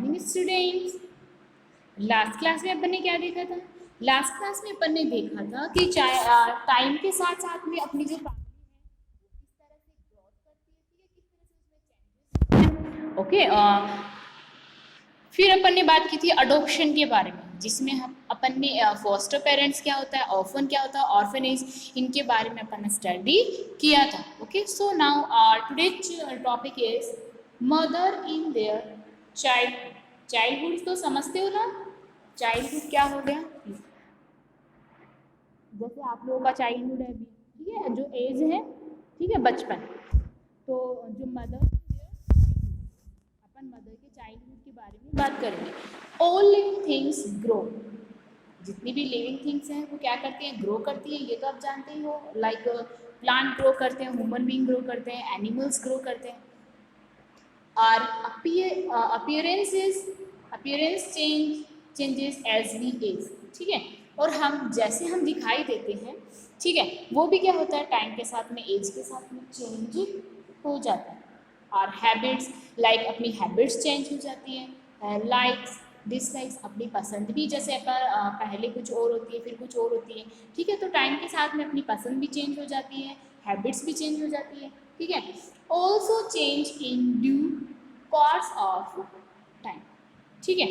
Morning students. Last class में अपन ने क्या देखा था? लास्ट क्लास में अपन ने देखा था कि टाइम के साथ साथ में अपनी जो फैमिली है वो किस तरह से ग्रोथ करती है, किस तरह से उसमें चेंजेस ओके। फिर अपन ने बात की थी अडोप्शन के बारे में, जिसमें हम अपन ने फॉस्टर पेरेंट्स क्या होता है, ऑर्फन क्या होता है, ऑर्फनेज, इनके बारे में अपन ने स्टडी किया था। Okay, so now today's topic is mother in their childhood. Childhood तो समझते हो ना, चाइल्डहुड क्या हो गया? जैसे आप लोगों का चाइल्डहुड है अभी, ठीक है, जो एज है, ठीक है, बचपन। तो जो मदर, अपन मदर के चाइल्डहुड के बारे में बात करेंगे। ऑल लिविंग थिंग्स ग्रो, जितनी भी लिविंग थिंग्स हैं वो क्या करती हैं? ग्रो करती हैं, ये तो आप जानते ही हो। लाइक प्लांट ग्रो करते हैं, ह्यूमन बीइंग ग्रो करते हैं, एनिमल्स ग्रो करते हैं। Our appearance changes as we age, ठीक है। और हम जैसे हम दिखाई देते हैं, ठीक है, वो भी क्या होता है? टाइम के साथ में, एज के साथ में चेंज हो जाता है। और हैबिट्स, लाइक अपनी हैबिट्स चेंज हो जाती हैं, लाइक्स डिसलाइक्स, अपनी पसंद भी, जैसे पहले कुछ और होती है फिर कुछ और होती है, ठीक है। तो टाइम के साथ में अपनी पसंद भी चेंज हो जाती है, हैबिट्स भी चेंज हो जाती है, ठीक है। Also change in due course of time, ठीक है।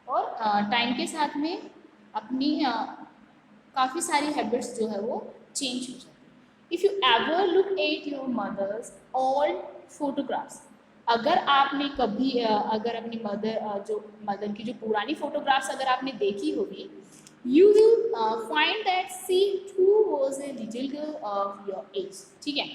और टाइम के साथ में अपनी काफ़ी सारी हैबिट्स जो है वो चेंज हो जाती है। If you ever look at your mother's old photographs, अगर आपने कभी अगर अपनी मदर की जो पुरानी फोटोग्राफ्स अगर आपने देखी होगी, you will find that she too was a little girl of your age, ठीक है।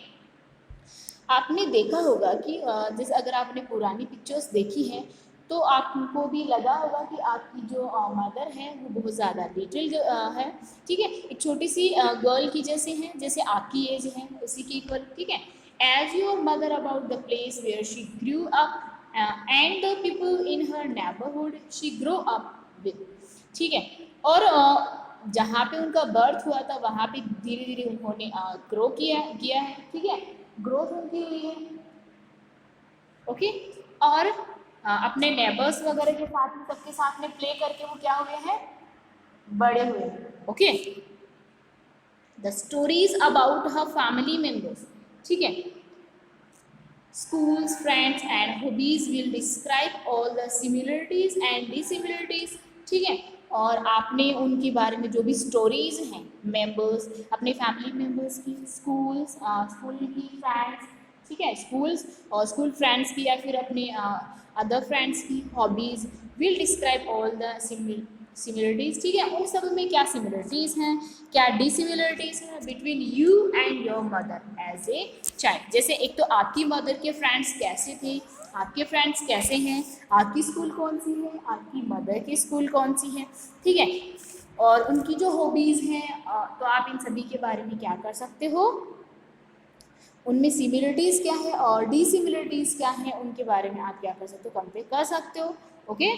आपने देखा होगा कि जैसे अगर आपने पुरानी पिक्चर्स देखी हैं तो आपको भी लगा होगा कि आपकी जो मदर है वो बहुत ज़्यादा लिटिल है, ठीक है, एक छोटी सी गर्ल की जैसे हैं, जैसे आपकी एज है उसी की इक्वल, ठीक है। Ask your mother about the place where she grew up and the people in her neighbourhood she grew up with, ठीक है। और जहाँ पे उनका बर्थ हुआ था वहाँ पे धीरे धीरे उन्होंने ग्रो किया है, ठीक है, ग्रोथ उनकी हुई है, ओके। और अपने नेबर्स वगैरह के साथ में, सबके साथ में प्ले करके वो क्या हुए हैं? बड़े हुए हैं, okay. The stories about her family members, ठीक है, schools, friends and hobbies will describe all the similarities and dissimilarities, ठीक है। और आपने उनके बारे में जो भी स्टोरीज हैं, मेंबर्स, अपने फैमिली मेंबर्स की, स्कूल की, फ्रेंड्स, ठीक है, स्कूल्स और स्कूल फ्रेंड्स की, या फिर अपने अदर फ्रेंड्स की hobbies, will describe all the similarities, ठीक है। उन सब में क्या सिमिलरिटीज हैं, क्या डिसिमिलरिटीज हैं between you and your mother as a child. जैसे एक तो आपकी मदर के फ्रेंड्स कैसे थे, आपके फ्रेंड्स कैसे हैं, आपकी स्कूल कौन सी है, आपकी मदर की स्कूल कौन सी है, ठीक है। और उनकी जो हॉबीज़ हैं, तो आप इन सभी के बारे में क्या कर सकते हो, उनमें सिमिलरिटीज़ क्या है और डिसिमिलरिटीज़ क्या है, उनके बारे में आप क्या कर सकते हो, कंपेयर कर सकते हो, okay.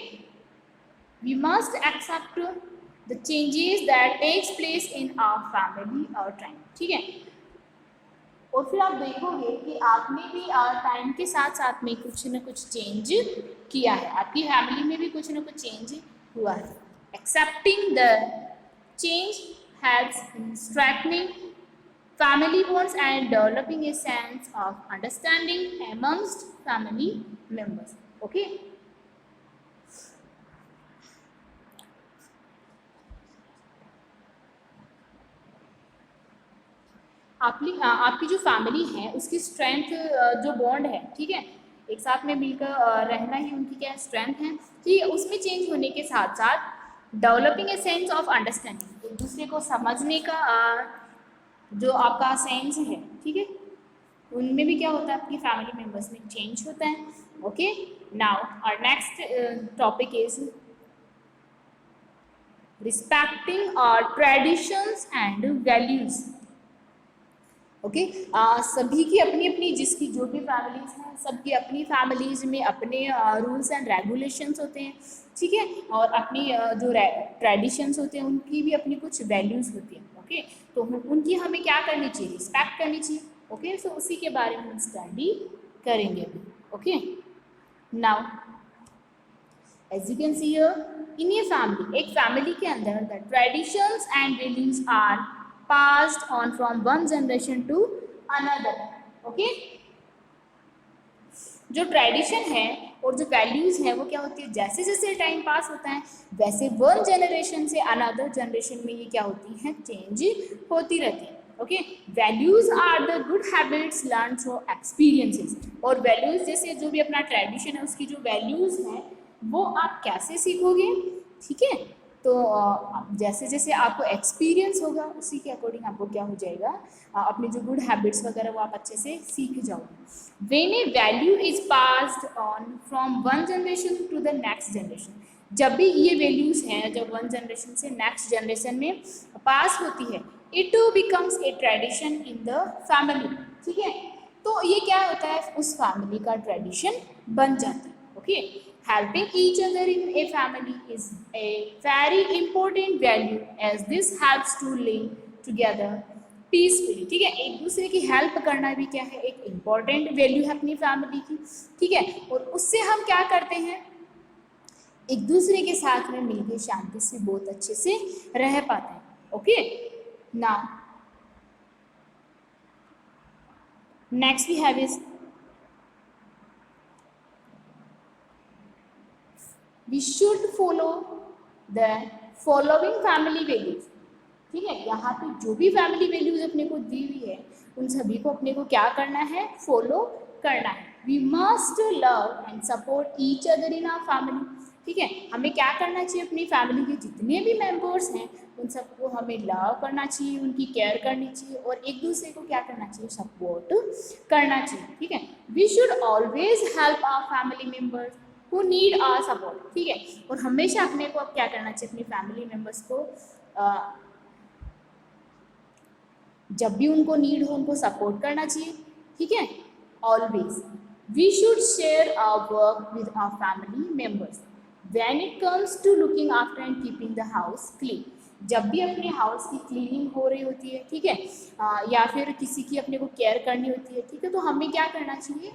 We must accept the changes that takes place in our family or time, ठीक है। और फिर आप देखोगे कि आपने भी टाइम के साथ साथ में कुछ न कुछ चेंज किया है, आपकी फैमिली में भी कुछ न कुछ चेंज हुआ है। Accepting the change helps in strengthening family bonds and developing a sense of understanding amongst family members, okay। आपकी जो फैमिली है उसकी स्ट्रेंथ, जो बॉन्ड है, ठीक है, एक साथ में मिलकर रहना ही उनकी क्या स्ट्रेंथ है, ठीक है। उसमें चेंज होने के साथ साथ developing a sense of understanding, एक दूसरे को समझने का जो आपका सेंस है, ठीक है, उनमें भी क्या होता है, आपकी फैमिली मेम्बर्स में चेंज होता है, okay. Now our next topic is respecting our traditions and values, okay. सभी की अपनी अपनी, जिसकी जो भी फैमिलीज हैं, सबकी अपनी फैमिलीज में अपने रूल्स एंड रेगुलेशंस होते हैं, ठीक है। और अपनी जो ट्रेडिशंस होते हैं उनकी भी अपनी कुछ वैल्यूज़ होती हैं, ओके। तो उनकी हमें क्या करनी चाहिए, रिस्पेक्ट करनी चाहिए, ओके। सो उसी के बारे में हम स्टडी करेंगे अभी। Okay, now as you can see here, in a family, एक family के अंदर the traditions and values are passed on from one generation to another. Okay, जो ट्रेडिशन है और जो वैल्यूज़ हैं वो क्या होती है, जैसे जैसे टाइम पास होता है वैसे वन जनरेशन से अनदर जनरेशन में ये क्या होती हैं, चेंज होती रहती है. Okay, values are the good habits learn through experiences. और वैल्यूज़ जैसे जो भी अपना ट्रेडिशन है उसकी जो वैल्यूज़ हैं वो आप कैसे सीखोगे, ठीक है. तो जैसे जैसे आपको एक्सपीरियंस होगा उसी के अकॉर्डिंग आपको क्या हो जाएगा, अपनी जो गुड हैबिट्स वगैरह वो आप अच्छे से सीख जाओगे. When a value is passed on from one generation to the next generation, जब भी ये वैल्यूज़ हैं जब वन जनरेशन से नेक्स्ट जनरेशन में पास होती है, it becomes a tradition in the family. ठीक है, तो ये क्या होता है, उस फैमिली का ट्रेडिशन बन जाता है. Okay, helping each other in a family is a very important value as this helps to live together peacefully. ठीक है, एक दूसरे की हेल्प करना भी क्या है, एक इम्पॉर्टेंट वैल्यू है अपनी फैमिली की. ठीक है, और उससे हम क्या करते हैं, एक दूसरे के साथ में मिलकर शांति से बहुत अच्छे से रह पाते हैं. Okay, now next we have is we should follow the following family values. ठीक है, यहाँ पे जो भी फैमिली वैल्यूज अपने को दी हुई है उन सभी को अपने को क्या करना है, फॉलो करना है. We must love and support each other in our family. ठीक है, हमें क्या करना चाहिए, अपनी फैमिली के जितने भी मेंबर्स हैं उन सबको हमें लव करना चाहिए, उनकी केयर करनी चाहिए और एक दूसरे को क्या करना चाहिए, सपोर्ट करना चाहिए. ठीक है, we should always help our family members who need our support. ठीक है, और हमेशा अपने को अब क्या करना चाहिए, अपनी फैमिली मेम्बर्स को जब भी उनको नीड हो उनको सपोर्ट करना चाहिए. ठीक है, always we should share our work with our family members when it comes to looking after and keeping the house clean. जब भी अपने हाउस की क्लीनिंग हो रही होती है, ठीक है, या फिर किसी की अपने को केयर करनी होती है, ठीक है, तो हमें क्या करना चाहिए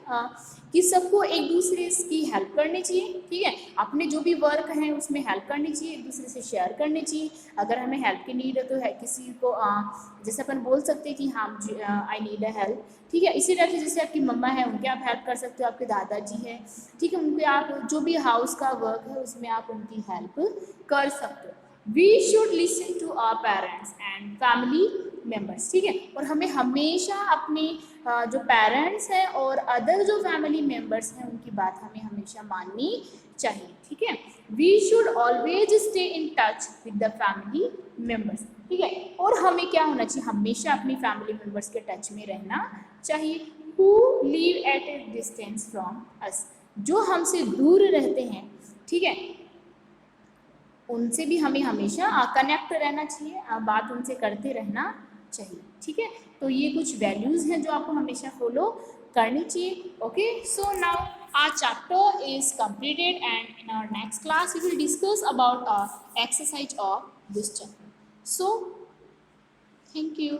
कि सबको एक दूसरे की हेल्प करनी चाहिए. ठीक है, अपने जो भी वर्क हैं उसमें हेल्प करनी चाहिए, एक दूसरे से शेयर करनी चाहिए. अगर हमें हेल्प की नीड है तो है किसी को जैसे अपन बोल सकते हैं कि हाँ आई नीड अ हेल्प. ठीक है, इसी तरह से जैसे आपकी मम्मा है उनके आप हेल्प कर सकते हो, आपके दादाजी हैं, ठीक है, उनके आप जो भी हाउस का वर्क है उसमें आप उनकी हेल्प कर सकते हो. We should listen to our parents and family members. ठीक है, और हमें हमेशा अपने जो पेरेंट्स हैं और अदर जो फैमिली मेम्बर्स हैं उनकी बात हमें हमेशा माननी चाहिए. ठीक है, we should always stay in touch with the family members. ठीक है, और हमें क्या होना चाहिए, हमेशा अपनी फैमिली मेम्बर्स के टच में रहना चाहिए. Who live at A distance from us, जो हमसे दूर रहते हैं, ठीक है, उनसे भी हमें हमेशा कनेक्ट रहना चाहिए, बात उनसे करते रहना चाहिए. ठीक है, तो ये कुछ वैल्यूज़ हैं जो आपको हमेशा फॉलो करनी चाहिए. Okay, so now our chapter is completed and in our next class we will discuss about exercise of this chapter. So thank you.